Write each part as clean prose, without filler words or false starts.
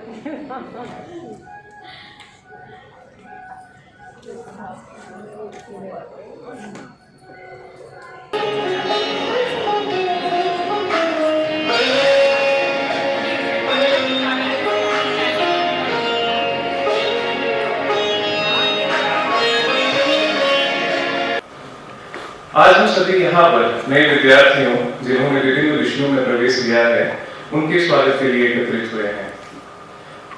आज हम सभी यहाँ पर नए विद्यार्थियों जिन्होंने विभिन्न विषयों में प्रवेश किया है उनके स्वागत के लिए एकत्रित हुए हैं।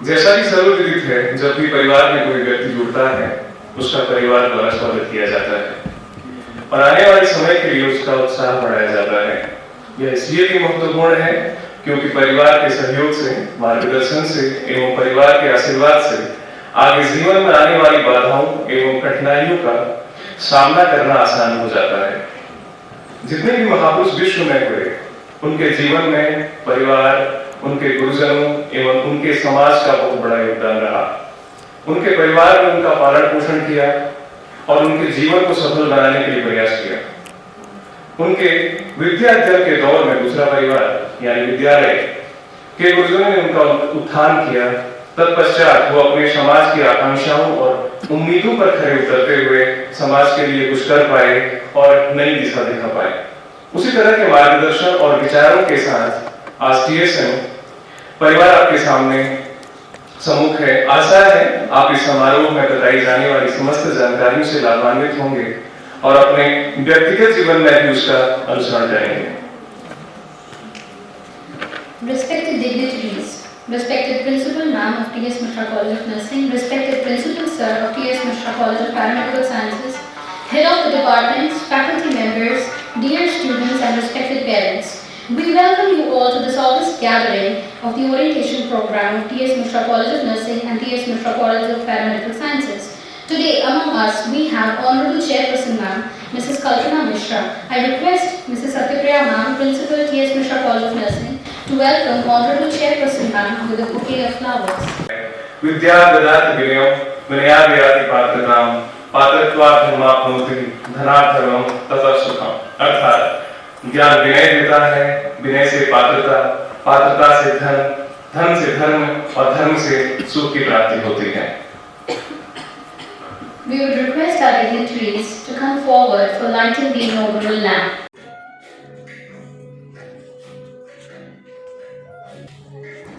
जैसा कि सर्वविदित है, जब भी परिवार में कोई व्यक्ति जुड़ता है उसका परिवार द्वारा स्वागत किया जाता है और आने वाले समय के लिए उसका उत्साह बढ़ाया जाता है। यह इसलिए भी महत्वपूर्ण है क्योंकि परिवार के सहयोग से, मार्गदर्शन से एवं परिवार के आशीर्वाद से आगे जीवन में आने वाली बाधाओं एवं कठिनाइयों का सामना करना आसान हो जाता है। जितने भी महापुरुष विश्व में हुए, उनके जीवन में परिवार, उनके गुरुजनों एवं उनके समाज का बहुत बड़ा योगदान रहा। उनके परिवार ने उनका पालन पोषण किया और उनके जीवन को सफल बनाने के लिए प्रयास किया। उनके विद्या अध्ययन के दौर में दूसरा परिवार यानी विद्यालय के गुरुजनों ने उनका उत्थान किया। तत्पश्चात वो अपने समाज की आकांक्षाओं और उम्मीदों पर खरे उतरते हुए समाज के लिए कुछ कर पाए और नई दिशा दिखा पाए। उसी तरह के मार्गदर्शन और विचारों के साथ आज टीएसएम परिवार आपके सामने सम्मुख है। आशा है आप इस समारोह में बताई जाने वाली समस्त जानकारियों से लाभान्वित होंगे और अपने व्यक्तिगत जीवन में भी उसका अनुसरण करेंगे। Respected dignitaries, respected Principal Ma'am of T.S. Mishra College of Nursing, respected Principal Sir of T.S. Mishra College of Paramedical Sciences, Head of the Departments, faculty members, dear students and respected parents, we welcome you all to this August gathering of the orientation program of T.S. Mishra College of Nursing and T.S. Mishra College of Paramedical Sciences. Today among us we have Honorable Chairperson Ma'am, Mrs. Kalpana Mishra. I request Mrs. Satyapriya Ma'am, Principal T.S. Mishra College of Nursing, to welcome Honorable Chairperson Ma'am with a bouquet of flowers. विद्या ददाति विनयं विनयाद्याति पात्रतां पात्रत्वात् धर्माप्नोति धनार्थं ततः सुखम्। अर्थात ज्ञान विनय देता है, विनय से पात्रता, पात्रता से धन, धन से धर्म और धर्म से सुख की प्राप्ति होती है। We would request our dignitaries to come forward for lighting the inaugural lamp.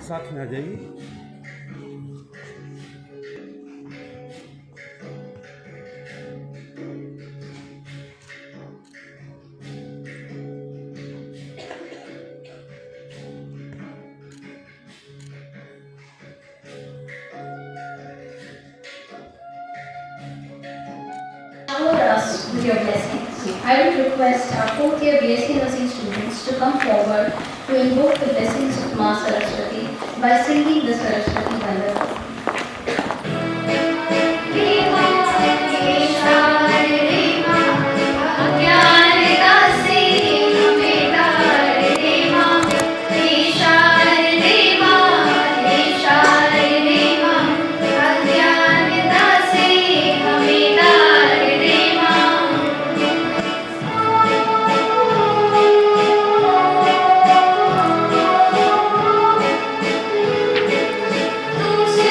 साथ में आ जाइए। Shower us with your blessings. I would request our fourth year BSc Nursing students to come forward to invoke the blessings of Ma Saraswati by singing the Saraswati Vandana. तुमसे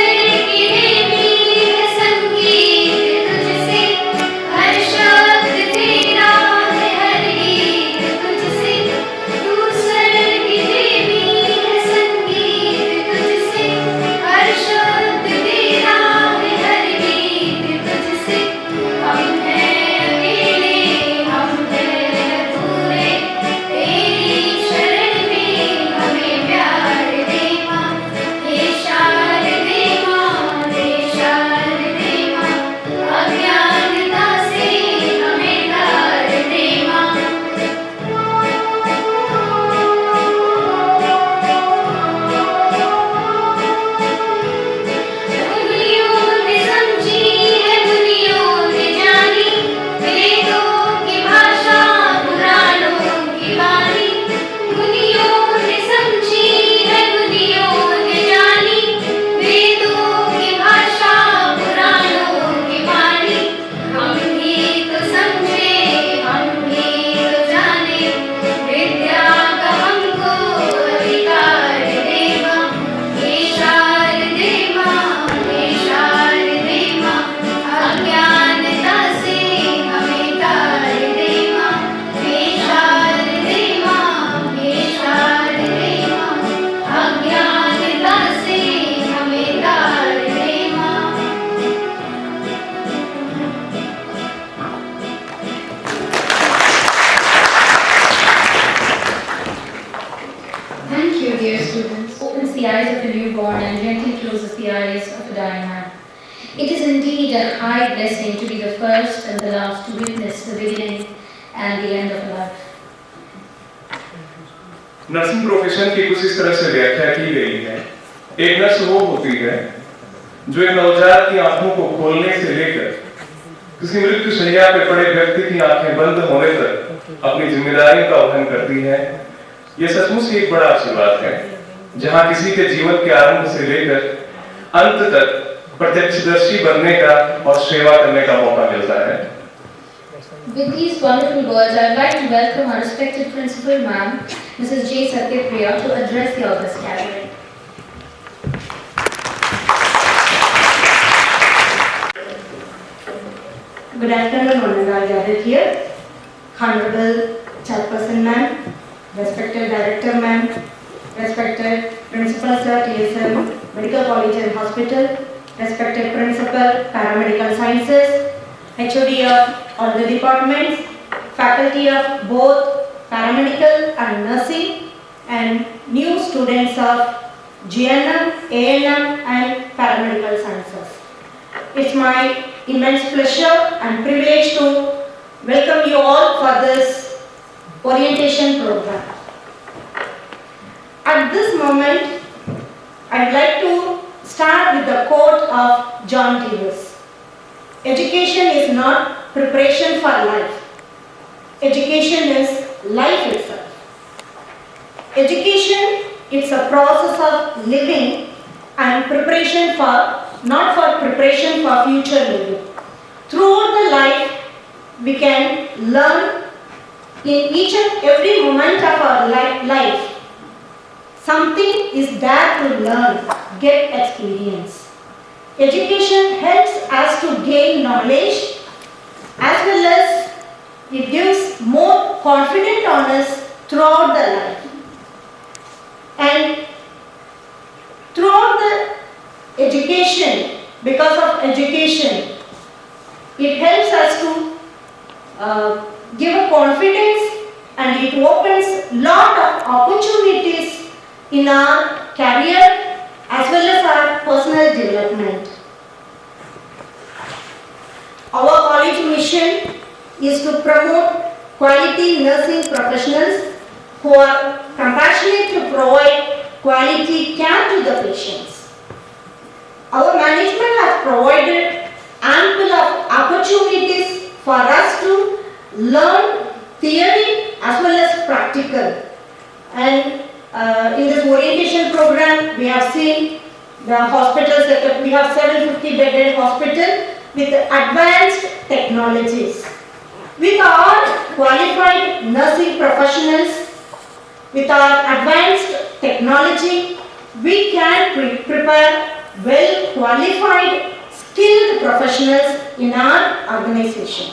the eyes of a newborn and gently closes the eyes of a dying man. It is indeed a high blessing to be the first and the last to witness the beginning and the end of life. Nursing profession की कुछ इस तरह से व्याख्या की गई है। एक नर्स वो होती है जो एक नवजात की आंखों को खोलने से लेकर किसी मृत्यु शैया पे पड़े व्यक्ति की आंखें बंद होने तक अपनी जिम्मेदारी का वहन करती है। यह सचमुच एक बड़ा आशीर्वाद है जहां किसी के जीवन के आरंभ से लेकर अंत तक प्रत्यक्षदर्शी बनने का और सेवा करने का मौका मिलता है। With these wonderful words, I would like to welcome our respected principal, ma'am, Mrs. J. Satyapriya, to address the august gathering. Good afternoon, honorable gathered here. Honorable Chairperson ma'am, respected Director ma'am, respected Principal Sir, TSM Medical College and Hospital, respected Principal, Paramedical Sciences, HOD of all the departments, faculty of both Paramedical and Nursing, and new students of GNM, ANM and Paramedical Sciences. It's my immense pleasure and privilege to welcome you all for this orientation program. At this moment, I'd like to start with the quote of John Dewey. Education is not preparation for life. Education is life itself. Education is a process of living and preparation for, not for preparation for future living. Throughout the life, we can learn in each and every moment of our life. Something is there to learn, get experience. Education helps us to gain knowledge as well as it gives more confidence on us throughout the life. And throughout the education, because of education, it helps us to give a confidence and it opens lot of opportunities in our career as well as our personal development. Our college mission is to promote quality nursing professionals who are compassionate to provide quality care to the patients. Our management has provided ample of opportunities for us to learn theory as well as practical. And in this orientation program, we have seen the hospital setup. We have 750-bedded hospital with advanced technologies. With our qualified nursing professionals, with our advanced technology, we can prepare well-qualified, skilled professionals in our organization.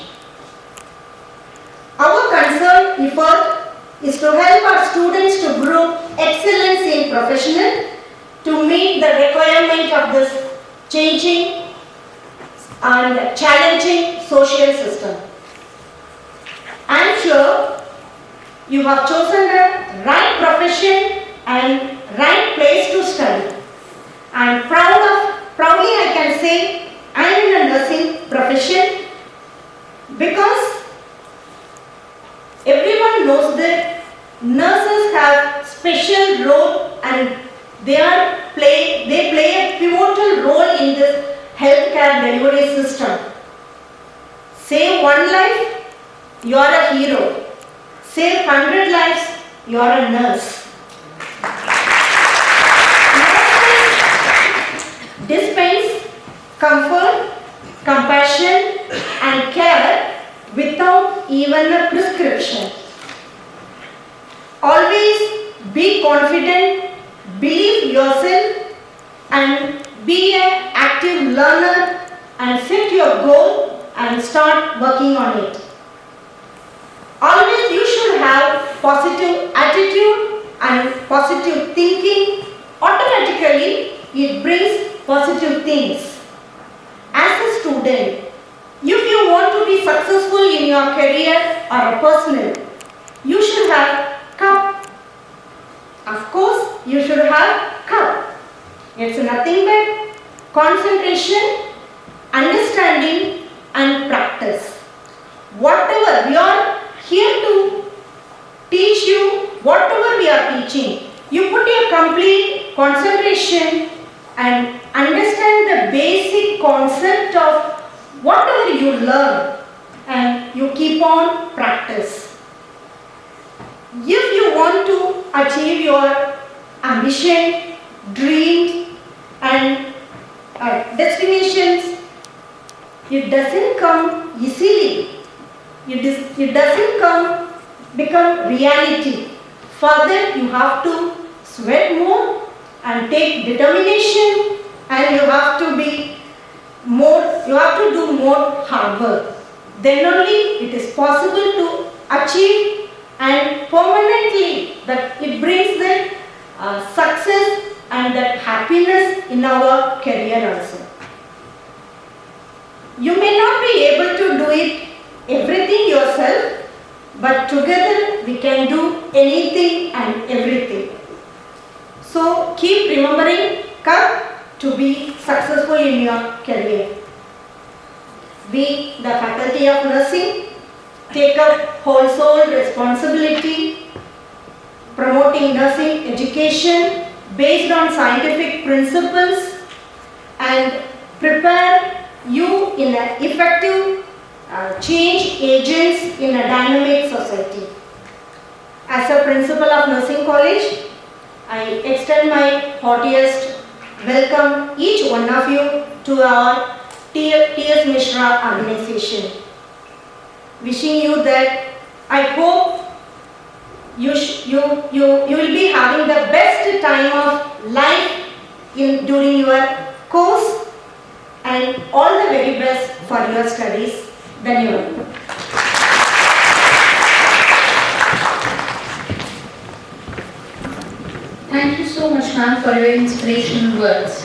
Our concern effort is to help our students to grow excellence in professional to meet the requirement of this changing and challenging social system. I am sure you have chosen the right profession and right place to study. I am proudly I can say I am in a nursing profession because everyone knows that nurses have special role and they play a pivotal role in this healthcare delivery system. Save one life, you are a hero. Save 100 lives, you are a nurse. Nurses dispense comfort, compassion and care without even a prescription. Always be confident, believe yourself and be an active learner and set your goal and start working on it. Always you should have positive attitude and positive thinking. Automatically it brings positive things. As a student, if you want to be successful in your career or personal, you should have Of course, you should have cup. It's nothing but concentration, understanding and practice. Whatever we are here to teach you, whatever we are teaching, you put your complete concentration and understand the basic concept of whatever you learn, and you keep on practice. If you want to achieve your ambition, dreams and destinations, it doesn't come easily. It doesn't become reality. Further, you have to sweat more and take determination, and you have to do more hard work. Then only it is possible to achieve, and permanently that it brings that success and that happiness in our career also. You may not be able to do it everything yourself, but together we can do anything and everything. So keep remembering cup to be successful in your career. We, the Faculty of Nursing, take up whole soul responsibility promoting nursing education based on scientific principles and prepare you in an effective change agents in a dynamic society. As a principal of Nursing College, I extend my heartiest welcome each one of you to our T.S. Mishra organization. Wishing you that I hope you will be having the best time of life during your course, and all the very best for your studies. Dhanyavad. Thank you so much, ma'am, for your inspirational words.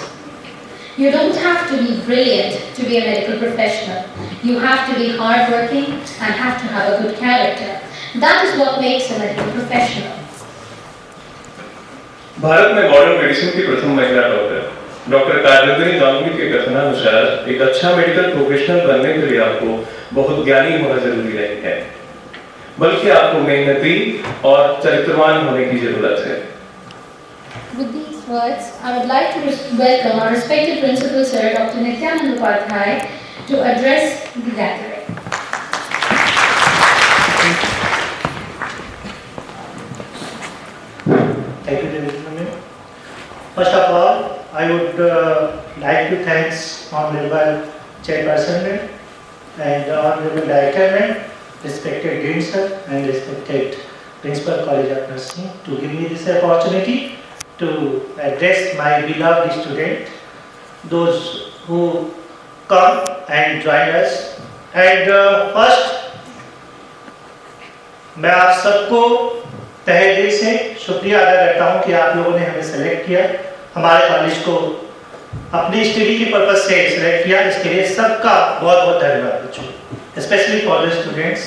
You don't have to be brilliant to be a medical professional. You have to be hardworking and have to have a good character. That is what makes a medical professional. Bharat में modern medicine की प्रथम महिला doctor Kadambini Ganguly के कथनानुसार एक अच्छा medical professional बनने के लिए आपको बहुत ज्ञानी होना जरूरी नहीं है, बल्कि आपको मेहनती और चरित्रवान होने की जरूरत है। With these words, I would like to welcome our respected Principal Sir, Dr. Nityanand Upadhyay, to address the gathering. Thank you, David. First of all, I would like to thank Honorable Chairperson and Honorable Director, respected Dean Sir and respected Principal College of Nursing, to give me this opportunity to address my beloved student, those who come and join us. And first, मैं आप सबको तहे दिल से शुक्रिया अदा करता हूँ कि आप लोगों ने हमें सेलेक्ट किया, हमारे कॉलेज को अपनी स्टडी के पर्पज से सेलेक्ट किया। इसके लिए सबका बहुत बहुत धन्यवाद बच्चों, specially for the students.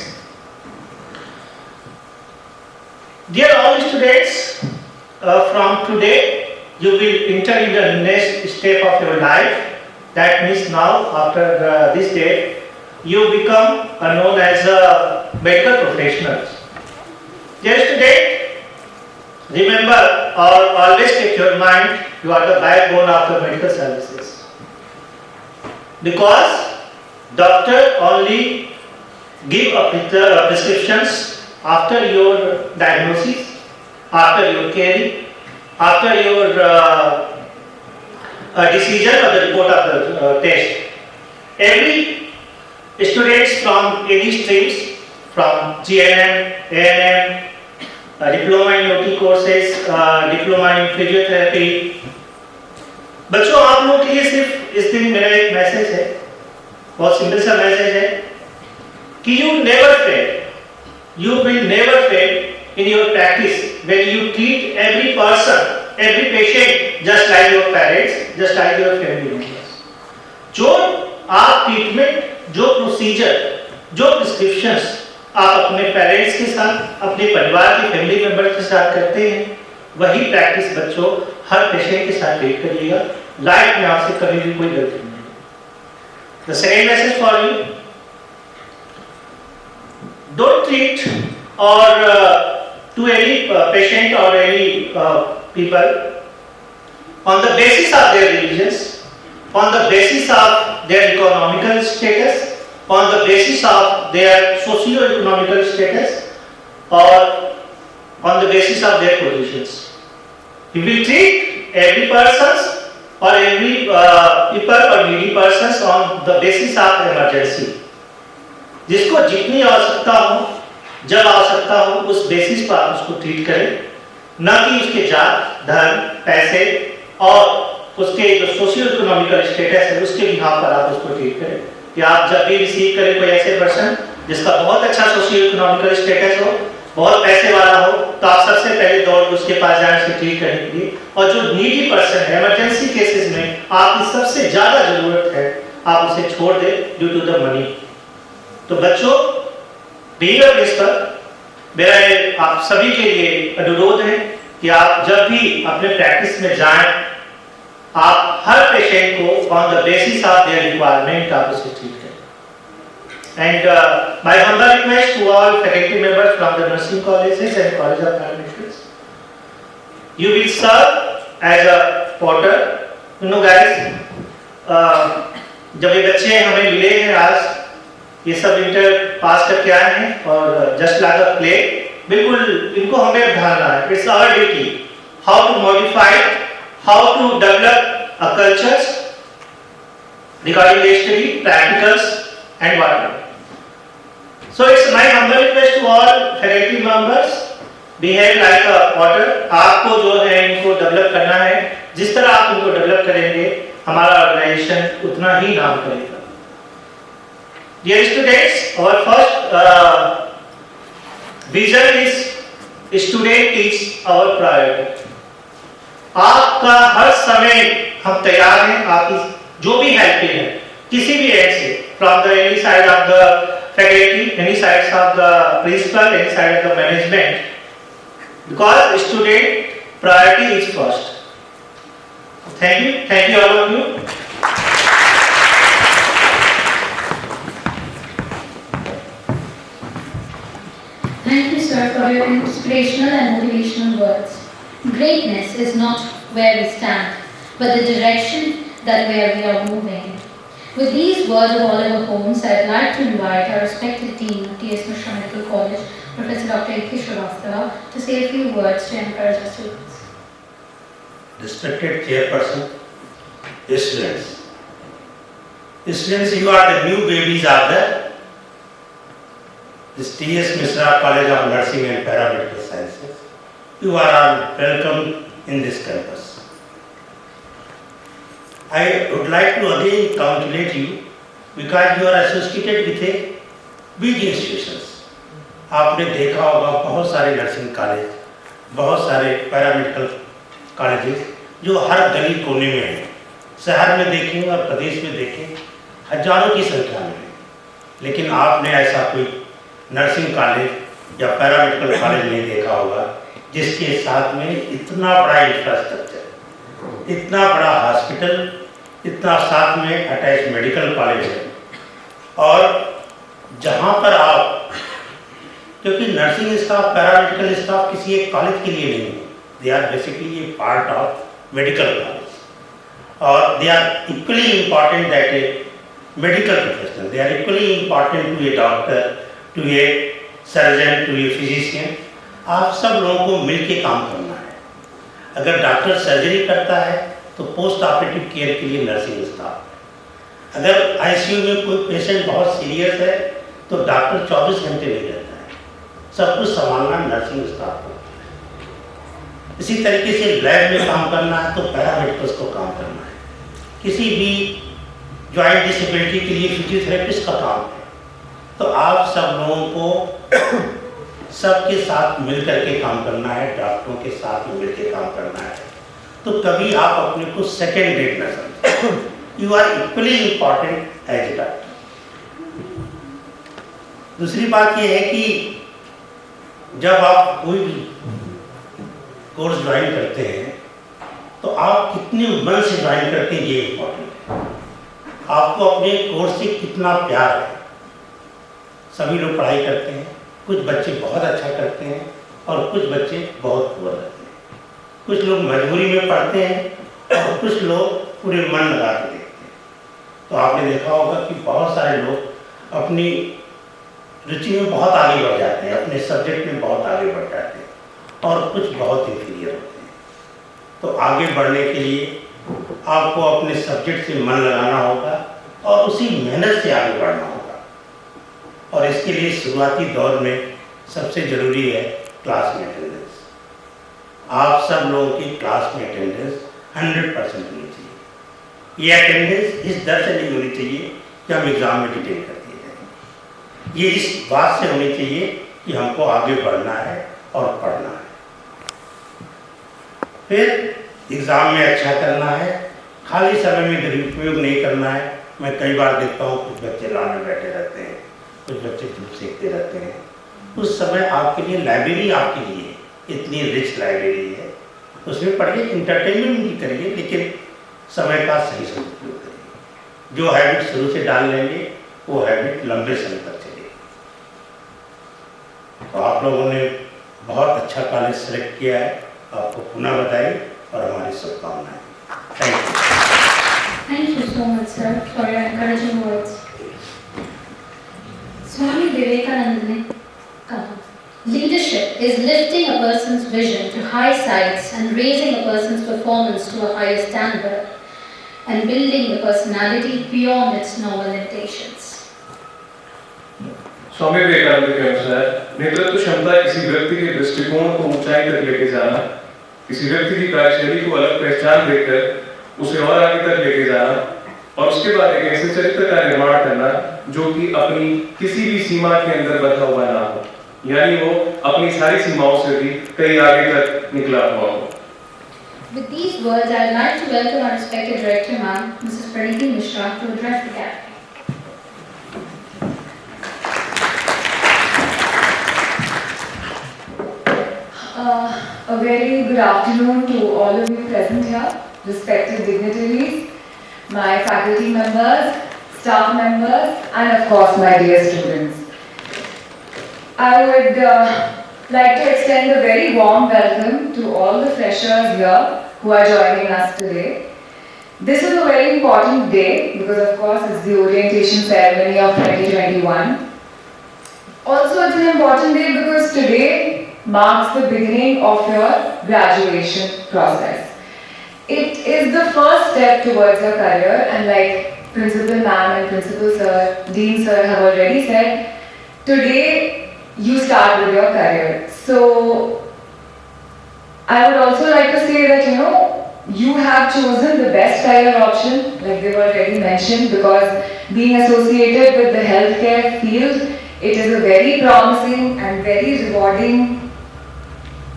Dear all students, from today you will enter in the next step of your life. That means now after this day you become known as a medical professional. Dear student, remember or always keep your mind, you are the backbone of the medical services, because doctor only give prescriptions after your diagnosis, after your caring, after your decision or the report of the test. Every students from any streams, from GNM, ANM, diploma in OT courses, diploma in physiotherapy. बच्चों, आप लोगों के लिए सिर्फ इस दिन मेरा एक मैसेज है, बहुत सिंपल सा मैसेज है कि you never fail, you will never fail in your practice when you treat every person, every patient just like your parents, just like your family members. जो आप ट्रीटमेंट, जो प्रोसीजर, जो prescriptions आप अपने parents के साथ, अपने परिवार के फैमिली मेंबर के साथ करते हैं, वही प्रैक्टिस बच्चों हर पेशेंट के साथ ट्रीट करिएगा। लाइफ में आपसे कभी भी कोई गलती नहीं है। The second message for you, don't treat और टू एनी पेशेंट और any people on the basis of their religions, on the basis of their economical status, on the basis of their socio-economical status, or on the basis of their positions. You will treat every person or every people or needy persons on the basis of emergency. जिसको जितनी आवश्यकता हो, जब आवश्यकता हो, उस basis पर आप उसको ट्रीट करें, न कि उसके जात, धर्म, पैसे और उसके जो सोशियो इकोनॉमिकल स्टेटस है उसके बिहाफ पर आप उसको ट्रीट करें। कि आप जब भी रिसीव करें कोई ऐसे पर्सन जिसका बहुत अच्छा सोशियो इकोनॉमिकल स्टेटस हो, बहुत पैसे वाला हो, तो आप सबसे पहले दौड़ के उसके पास जाने से ट्रीट करेंगे। और जो नीडी पर्सन है, इमरजेंसी केसेस में आपकी सबसे ज्यादा जरूरत है, आप उसे छोड़ दें ड्यू टू द मनी। तो बच्चों, बीइंग अ प्रिंसिपल, मेरा आप सभी के लिए अनुरोध है कि आप जब भी अपने प्रैक्टिस में जाएं, आप हर पेशेंट को on the basis of their requirement आप उसे ट्रीट करें। And my humble request to all faculty members from the nursing colleges and college of paramedics, you will serve as a porter. You know guys, जब ये बच्चे हमें मिले हैं आज, ये सब इंटर पास करके आए हैं और जस्ट लाइक अ प्ले, बिल्कुल इनको हमें ढालना है। It's our duty how to modify, how to develop a cultures regarding study, practicals and whatever. So it's my humble request to all faculty members, behave like a potter. आपको जो है इनको develop करना है, जिस तरह आप इनको डेवलप करेंगे हमारा ऑर्गेनाइजेशन उतना ही नाम करेगा। Dear students, our first vision is student is our priority. आपका हर समय हम तैयार हैं, आपकी जो भी हेल्प के हैं किसी भी एंड से, from the any side of the faculty, any side of the principal, any side of the management, because student priority is first. Thank you all of you. Thank you, sir, for your inspirational and motivational words. Greatness is not where we stand, but the direction that where we are moving. With these words of Oliver Holmes, I'd like to invite our respected Dean of T.S. Mishra Medical College, Professor Dr. A.K. Srivastava, to say a few words to encourage our students. Respected chairperson, students. Students, you are the new babies of this T.S. Mishra College of Nursing and Paramedical Sciences. You are all welcome in this campus. I would like to again congratulate you because you are associated with a big institutions. आपने देखा होगा बहुत सारे nursing college, बहुत सारे paramedical colleges जो हर गली कोने में हैं। शहर में देखें और प्रदेश में देखें, हजारों की संख्या में है। लेकिन आपने ऐसा कोई नर्सिंग कॉलेज या पैरामेडिकल कॉलेज नहीं देखा होगा जिसके साथ में इतना बड़ा इंफ्रास्ट्रक्चर, इतना बड़ा हॉस्पिटल, इतना साथ में अटैच मेडिकल कॉलेज है। और जहाँ पर आप, क्योंकि नर्सिंग स्टाफ, पैरामेडिकल स्टाफ किसी एक कॉलेज के लिए नहीं है, they are basically a part of medical college और they are equally important that a medical professional, they are equally important to a doctor, to a surgeon, to a physician. आप सब लोगों को मिलके काम करना है। अगर डॉक्टर सर्जरी करता है तो पोस्ट ऑपरेटिव केयर के लिए नर्सिंग स्टाफ, अगर आईसीयू में कोई पेशेंट बहुत सीरियस है तो डॉक्टर 24 घंटे नहीं रहता है, सब कुछ संभालना नर्सिंग स्टाफ को। इसी तरीके से लैब में काम करना है तो पैरामेडिकल्स को काम करना है। किसी भी जॉइंट डिसेबिलिटी के लिए फिजियोथेरेपिस्ट का काम है। तो आप सब लोगों को सबके साथ मिल करके काम करना है, डॉक्टरों के साथ मिलकर काम करना है। तो कभी आप अपने को सेकेंड रेट न समझें, you are equally important as a doctor. दूसरी बात यह है कि जब आप कोई भी कोर्स ज्वाइन करते हैं तो आप कितनी मन से ज्वाइन करते हैं ये इम्पोर्टेंट है। आपको अपने कोर्स से कितना प्यार है। सभी लोग पढ़ाई करते हैं, कुछ बच्चे बहुत अच्छा करते हैं और कुछ बच्चे बहुत पुअर रहते हैं। कुछ लोग मजबूरी में पढ़ते हैं और कुछ लोग पूरे मन लगा के देखते हैं। तो आपने देखा होगा कि बहुत सारे लोग अपनी रुचि में बहुत आगे बढ़ जाते हैं, अपने सब्जेक्ट में बहुत आगे बढ़ जाते हैं और कुछ बहुत इंफीरियर होते हैं। तो आगे बढ़ने के लिए आपको अपने सब्जेक्ट से मन लगाना होगा और उसी मेहनत से आगे बढ़ना होगा। और इसके लिए शुरुआती दौर में सबसे ज़रूरी है क्लास में अटेंडेंस। आप सब लोगों की क्लास में अटेंडेंस 100% होनी चाहिए। ये अटेंडेंस इस दर से नहीं होनी चाहिए कि हम एग्ज़ाम में डिटेल कर दिए जाएंगे। ये इस बात से होनी चाहिए कि हमको आगे बढ़ना है और पढ़ना है, फिर एग्ज़ाम में अच्छा करना है, खाली समय में दुरुपयोग नहीं करना है। मैं कई बार देखता हूँ कुछ बच्चे लाइन में बैठे रहते हैं, कुछ बच्चे धूप सेकते रहते हैं। उस समय आपके लिए लाइब्रेरी आपके लिए इतनी रिच लाइब्रेरी है, उसमें पढ़िए, इंटरटेनमेंट भी करिए, लेकिन समय का सही सदुपयोग करिए। जो हैबिट शुरू से डाल लेंगे वो हैबिट लंबे समय तक चलेगी। तो आप लोगों ने बहुत अच्छा कॉलेज सेलेक्ट किया है, आपको पुनः बधाई और हमारी शुभकामनाएं। Thank you. Thank you so much, sir, for your encouraging words. Swami Vivekananda ने कहा, leadership is lifting a person's vision to high heights and raising a person's performance to a higher standard and building the personality beyond its normal limitations. Swami Vivekananda के अनुसार नेतृत्व क्षमता किसी व्यक्ति के दृष्टिकोण को ऊंचाई तक लेके जाना, किसी व्यक्ति की कार्यशैली को अलग पहचान देकर उसे और आगे तक लेके जाना और उसके बाद एक ऐसे चरित्र का निर्माण करना जो कि अपनी किसी भी सीमा के अंदर बंधा हुआ ना हो, यानी वो अपनी सारी सीमाओं से भी कहीं आगे तक निकला हुआ हो। With these words, I would like to welcome our respected Director, Ma'am, Mrs. Praniti Mishra, to address the gathering. A very good afternoon to all of you present here, respected dignitaries, my faculty members, staff members, and of course my dear students. I would like to extend a very warm welcome to all the freshers here who are joining us today. This is a very important day because of course it's the orientation ceremony of 2021. Also it's an important day because today marks the beginning of your graduation process. It is the first step towards your career, and like Principal Ma'am and Principal Sir, Dean Sir have already said, today you start with your career. So I would also like to say that you have chosen the best career option, like they've already mentioned, because being associated with the healthcare field, it is a very promising and very rewarding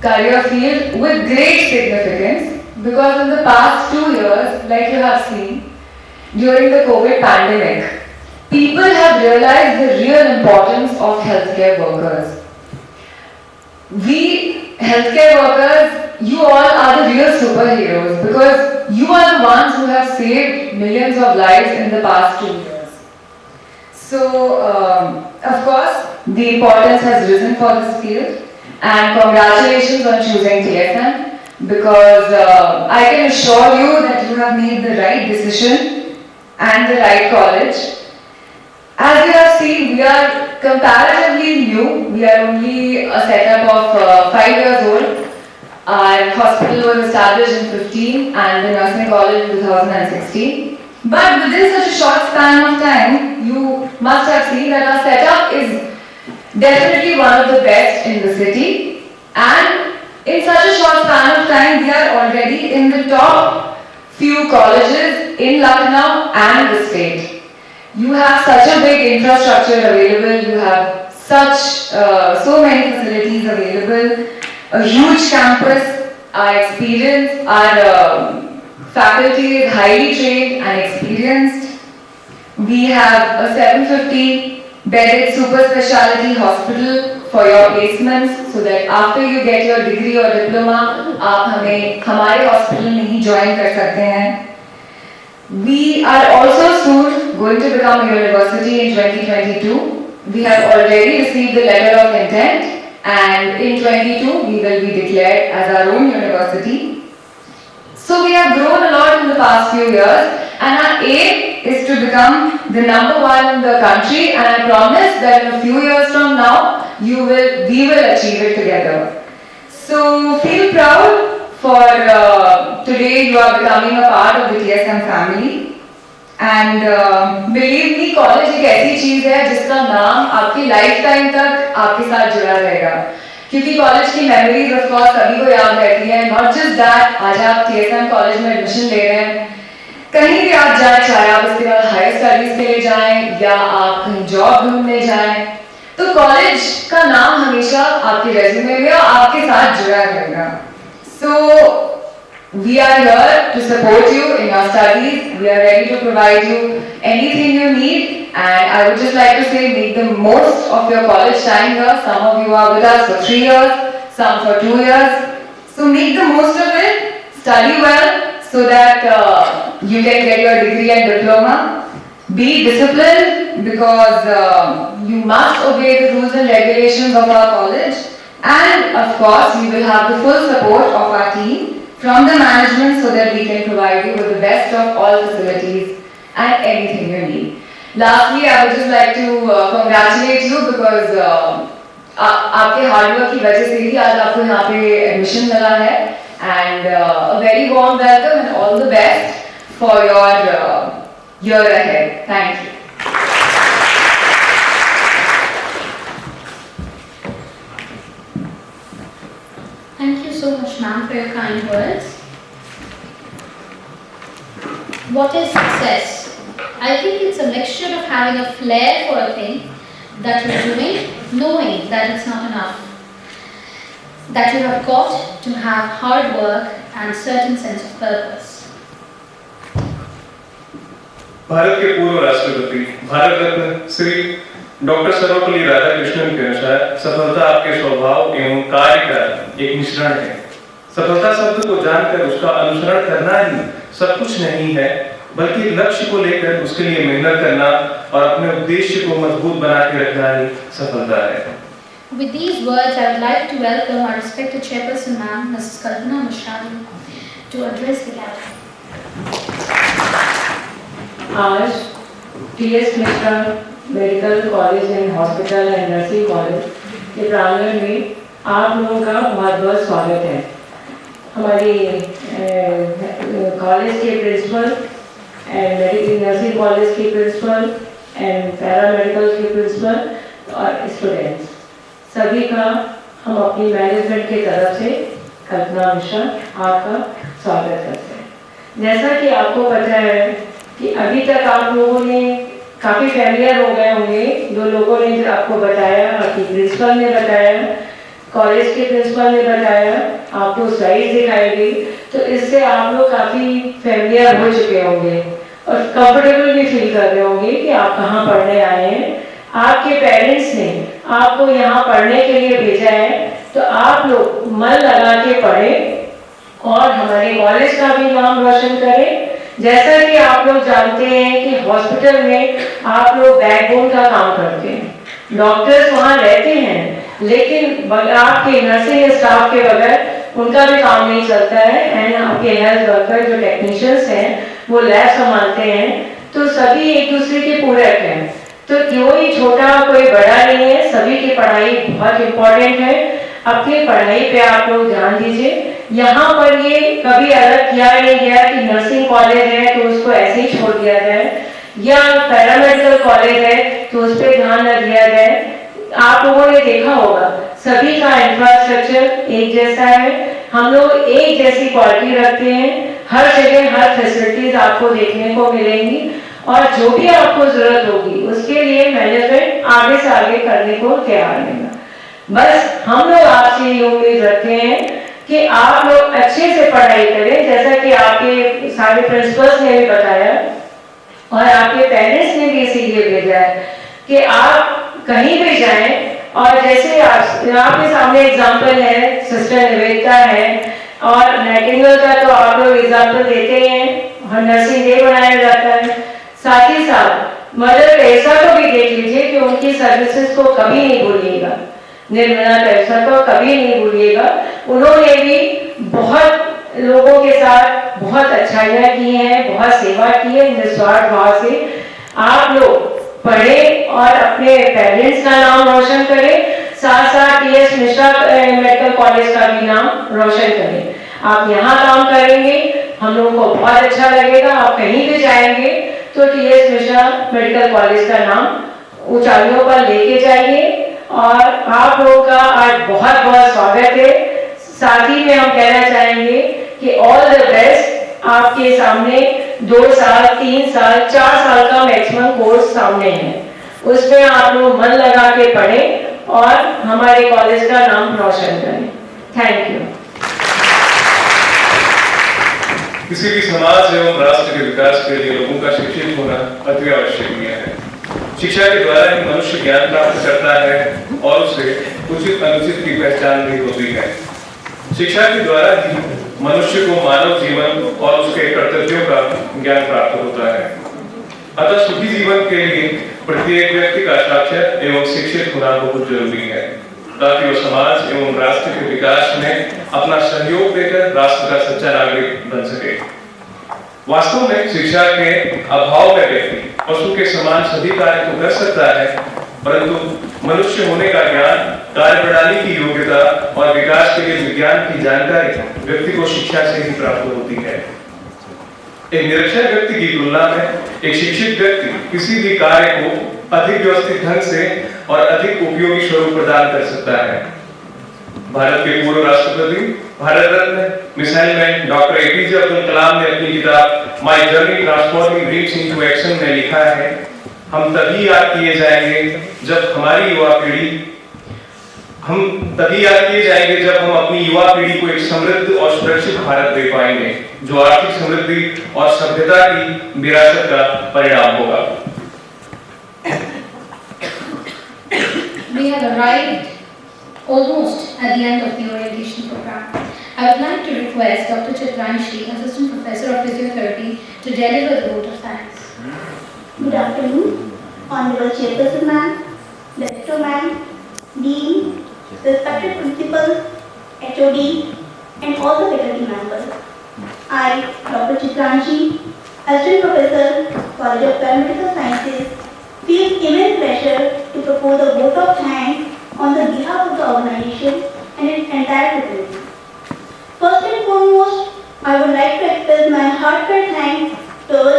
career field with great significance, because in the past 2 years, like you have seen, during the COVID pandemic, people have realized the real importance of healthcare workers. We healthcare workers, you all are the real superheroes because you are the ones who have saved millions of lives in the past 2 years. So, of course, the importance has risen for this field. And congratulations on choosing TSM, because I can assure you that you have made the right decision and the right college. As you have seen, we are comparatively new. We are only a setup of 5 years old. Our hospital was established in 2015 and the nursing college in 2016. But within such a short span of time, you must have seen that our setup is definitely one of the best in the city, and in such a short span of time we are already in the top few colleges in Lucknow and the state. You have such a big infrastructure available, you have so many facilities available, a huge campus, our experience, our faculty is highly trained and experienced. We have a 750 bedded super specialty hospital for your placements so that after you get your degree or diploma, आप हमारे hospital में ही join कर सकते हैं. We are also soon going to become a university in 2022. We have already received the letter of intent, and in 22 we will be declared as our own university. So we have grown a lot in the past few years, and our aim is to become the #1 in the country, and I promise that in a few years from now, we will achieve it together. So feel proud for today you are becoming a part of the TSM family, and believe me, college एक ऐसी चीज है जिसका नाम आपकी lifetime तक आपके साथ जुड़ा रहेगा. क्योंकि कॉलेज की मेमोरीज ऑफ कोर्स सभी को याद रहती है. नॉट जस्ट दैट, आज आप TSM कॉलेज में एडमिशन ले रहे हैं, कहीं भी आप जाए, चाहे आप इसके बाद हायर स्टडीज के लिए जाएं या आप कहीं जॉब ढूंढने जाएं, तो कॉलेज का नाम हमेशा आपके रेज्यूमे में और आपके साथ जुड़ा रहेगा. सो we are here to support you in your studies. We are ready to provide you anything you need, and I would just like to say, make the most of your college time here. Some of you are with us for 3 years, some for 2 years. So make the most of it. Study well so that you can get your degree and diploma. Be disciplined because you must obey the rules and regulations of our college. And of course, we will have the full support of our team from the management so that we can provide you with the best of all facilities and anything you need. Lastly, I would just like to congratulate you because आपके hard work की वजह से ही आज आपको यहाँ पे admission मिला है, and a very warm welcome and all the best for your year ahead. Thank you. Thank you so much, ma'am, for your kind words. What is success? I think it's a mixture of having a flair for a thing that you're doing, knowing that it's not enough, that you have got to have hard work and certain sense of purpose. Bharat के पूर्व राष्ट्रपति भारत रत्न Shri doctor Sarvepalli Radhakrishnan के अनुसार सफलता आपके स्वभाव एवं कार्य का एक मिश्रण है. सफलता शब्द को जानकर उसका अनुसरण करना ही सब कुछ नहीं है, बल्कि लक्ष्य को लेकर उसके लिए मेहनत करना और अपने उद्देश्य को मजबूत बना के रखना ही सफलता है. With these words, I would like to welcome our respected chairperson, ma'am, Mrs. Kalpana Mishra, to address the gathering. आज TS Mishra medical college and hospital and nursing college के प्रांगण में आप लोगों का बहुत बहुत स्वागत है. हमारी कॉलेज के principal and medical nursing college के प्रिंसिपल एंड पैरामेडिकल के प्रिंसिपल और स्टूडेंट्स सभी का हम अपनी मैनेजमेंट की तरफ से कल्पना मिश्रा आपका स्वागत करते हैं. जैसा कि आपको पता है कि अभी तक आप लोगों ने काफ़ी फैमिलियर हो गए होंगे. जो लोगों ने आपको बताया, आपकी प्रिंसिपल ने बताया, कॉलेज के प्रिंसिपल ने बताया, आपको स्लाइड दिखाई गई, तो इससे आप लोग काफ़ी फैमिलियर हो चुके होंगे और कंफर्टेबल भी फील कर रहे होंगे कि आप कहाँ पढ़ने आए हैं. आपके पेरेंट्स ने आपको यहाँ पढ़ने के लिए भेजा है, तो आप लोग मन लगा के पढ़ें और हमारे कॉलेज का भी नाम रोशन करें. जैसा कि आप लोग जानते हैं कि हॉस्पिटल में आप लोग बैकबोन का काम करते हैं. डॉक्टर्स वहाँ रहते हैं, लेकिन आपके नर्सिंग स्टाफ के बगैर उनका भी काम नहीं चलता है. एंड आपके हेल्थ वर्कर जो टेक्नीशियंस हैं वो लैब संभालते हैं, तो सभी एक दूसरे के पूरक हैं. तो कोई छोटा कोई बड़ा नहीं है, सभी की पढ़ाई बहुत इम्पोर्टेंट है. अपनी पढ़ाई पे आप लोग ध्यान दीजिए. यहाँ पर ये कभी अलग किया नहीं गया कि नर्सिंग कॉलेज है तो उसको ऐसे ही छोड़ दिया जाए, या पैरामेडिकल कॉलेज है तो उस पर ध्यान न दिया जाए. आप लोगों ने देखा होगा सभी का इंफ्रास्ट्रक्चर एक जैसा है. हम लोग एक जैसी क्वालिटी रखते हैं. हर जगह हर फैसिलिटीज आपको देखने को मिलेंगी और जो भी आपको जरूरत होगी उसके लिए मैनेजमेंट आगे से आगे करने को तैयार रहेगा. बस हम लोग आपसे ये उम्मीद रखते हैं कि आप लोग अच्छे से पढ़ाई करें, जैसा कि आपके सारे प्रिंसिपल्स ने भी बताया और आपके पेरेंट्स ने भी इसीलिए भेजा है कि आप कहीं भी जाएं और जैसे आपके सामने एग्जाम्पल है, सिस्टर निवेदिता है, और नाइटिंगेल का तो आप लोग एग्जाम्पल देते ही हैं, नर्सिंग डे बनाया जाता है। साथ ही साथ मदर टेरेसा को भी देख लीजिए कि उनकी सर्विसेज को कभी नहीं भूलिएगा, निर्मला टेरेसा को कभी नहीं भूलिएगा। उन्होंने भी बहुत लोगों के साथ बहुत अच्छाइयाँ की हैं, बहुत सेवा की है निस्वार्थ भाव से। आप लोग पढ़ें और अपने पेरेंट्स का नाम रोशन करें, साथ साथ टीएस मिश्रा मेडिकल कॉलेज का भी नाम रोशन करें। आप यहाँ काम करेंगे, हम लोगों को बहुत अच्छा लगेगा। आप कहीं भी जाएंगे तो टीएस मिश्रा मेडिकल कॉलेज का नाम ऊंचाइयों पर लेके जाइए। और आप लोगों का आज बहुत बहुत स्वागत है। साथ ही में हम कहना चाहेंगे कि ऑल द बेस्ट। आपके सामने 2 साल, 3 साल, 4 साल का मैक्सिमम कोर्स सामने है, उसमें आप लोग मन लगा के पढ़ें और हमारे कॉलेज का नाम रोशन करें। Thank you. किसी भी समाज एवं राष्ट्र के विकास के लिए लोगों का शिक्षित होना अति आवश्यक है। शिक्षा के द्वारा ही मनुष्य ज्ञान प्राप्त करता है और उसे उचित अनुचित की पहचान भी होती है। शिक्षा के द्वारा ही मनुष्य को मानव जीवन और उसके कर्तव्यों का ज्ञान प्राप्त होता है। अतः सुखी जीवन के लिए प्रत्येक व्यक्ति का साक्षर एवं शिक्षित होना बहुत जरूरी है, ताकि वो समाज एवं राष्ट्र के विकास में अपना सहयोग देकर राष्ट्र का सच्चा नागरिक बन सके। वास्तव में शिक्षा के अभाव में व्यक्ति पशु के समान सभी कार्य तो कर सकता है, परंतु मनुष्य होने का ज्ञान, कार्यप्रणाली की योग्यता और विकास के लिए विज्ञान की जानकारी व्यक्ति को शिक्षा से ही प्राप्त होती है। एक निरक्षर व्यक्ति की तुलना में एक शिक्षित व्यक्ति किसी भी कार्य को अधिक व्यवस्थित ढंग से और अधिक उपयोगी स्वरूप प्रदान कर सकता है। भारत के पूर्व राष्ट्रपति, Bharat Ratna, missile man doctor APJ Abdul Kalam ने अपनी किताब My Journey Transforming Dreams into Action में लिखा है, हम तभी याद किए जाएंगे जब हम अपनी युवा पीढ़ी को एक समृद्ध और सुरक्षित भारत दे पाएंगे, जो आर्थिक समृद्धि और सभ्यता की विरासत का परिणाम होगा। We have arrived almost at the end of the orientation program. I would like to request Dr. Chitranshi, Assistant Professor of Physiotherapy, to deliver the vote of thanks. Good afternoon, Honorable Chairperson Ma'am, Director Ma'am, Dean, respected Principal, HOD, and all the faculty members. I, Dr. Chitranshi, Assistant Professor, College of Paramedical Sciences, feel immense pleasure to propose a vote of thanks on the behalf of the organization and its entire faculty. First and foremost, I would like to express my heartfelt thanks to our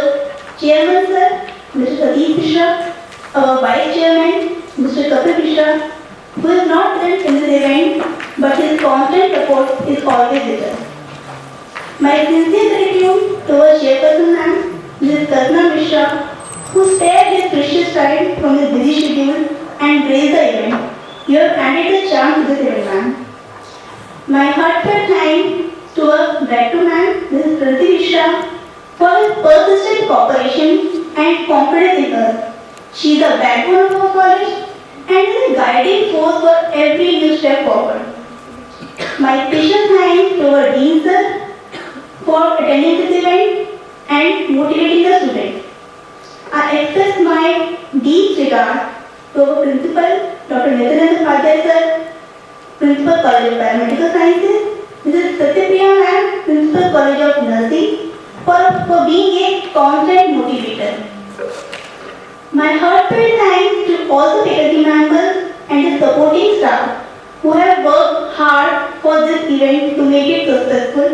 Chairman Sir, Mr. Satish Mishra, our Vice Chairman, Mr. Kapil Mishra, who is not present in this event, but his constant support is always with us. My sincere gratitude to our Chairperson Ma'am, Mrs. Kalpana Mishra, who spared his precious time from his busy schedule and graced the event. You have added the charm to this event, ma'am. My heartfelt thanks to our Director Ma'am, Mrs. Prati Mishra, for his persistent cooperation and confidence in us. She is the backbone of our college and is a guiding force for every new step forward. My special thanks to our Dean Sir for attending this event and motivating the students. I express my deep regard to our Principal, Dr. Nityananda Upadhyay Sir, Principal College of Paramedical Sciences, Mrs. Satyapriya Ma'am, Principal College of Nursing, for being a constant motivator. My heartfelt thanks to all the faculty members and the supporting staff who have worked hard for this event to make it successful,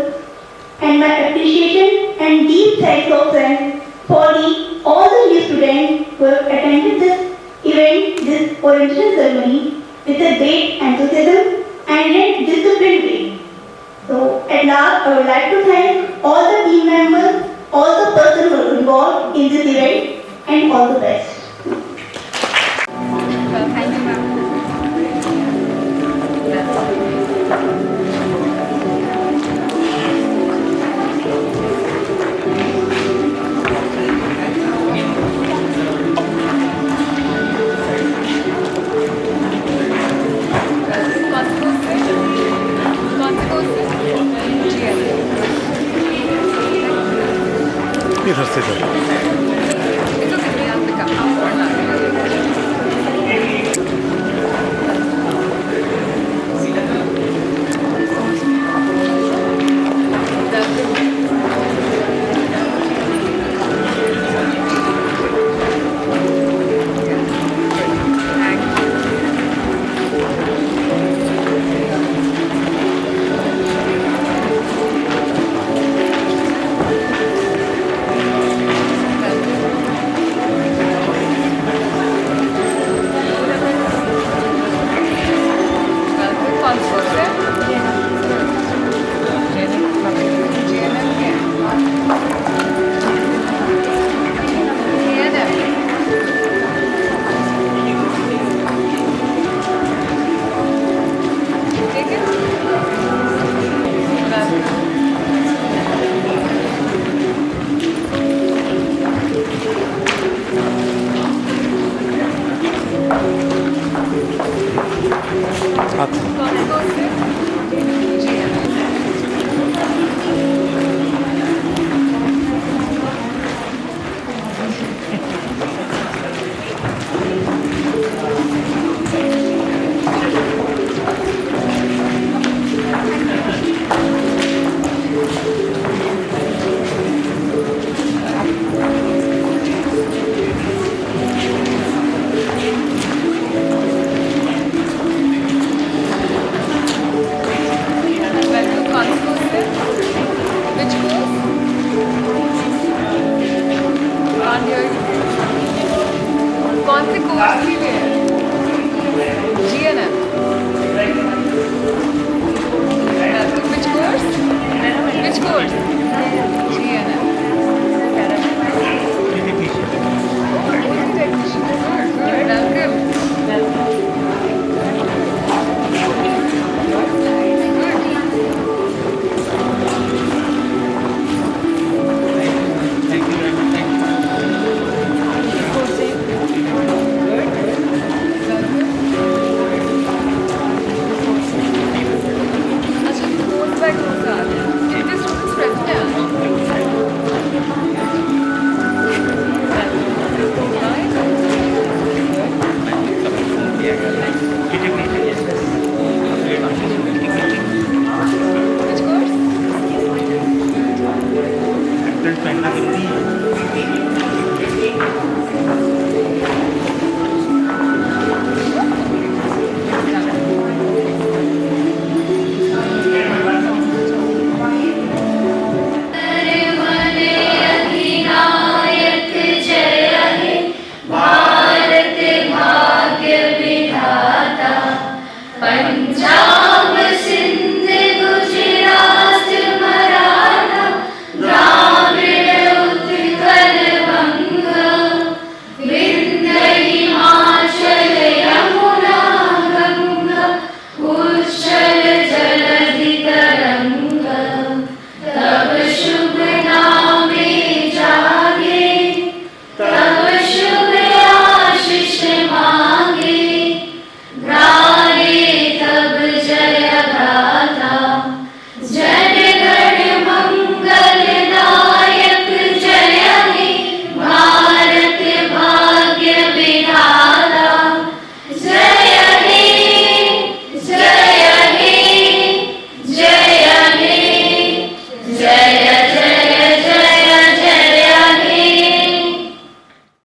and my appreciation and deep thanks of friends for all the new students who have attended this event, this orientation ceremony with a great enthusiasm and a disciplined way. So at last, I would like to thank all the team members, all the persons who were involved in this event, and all the best. Thank you, ma'am. इधर से इधर। कौन से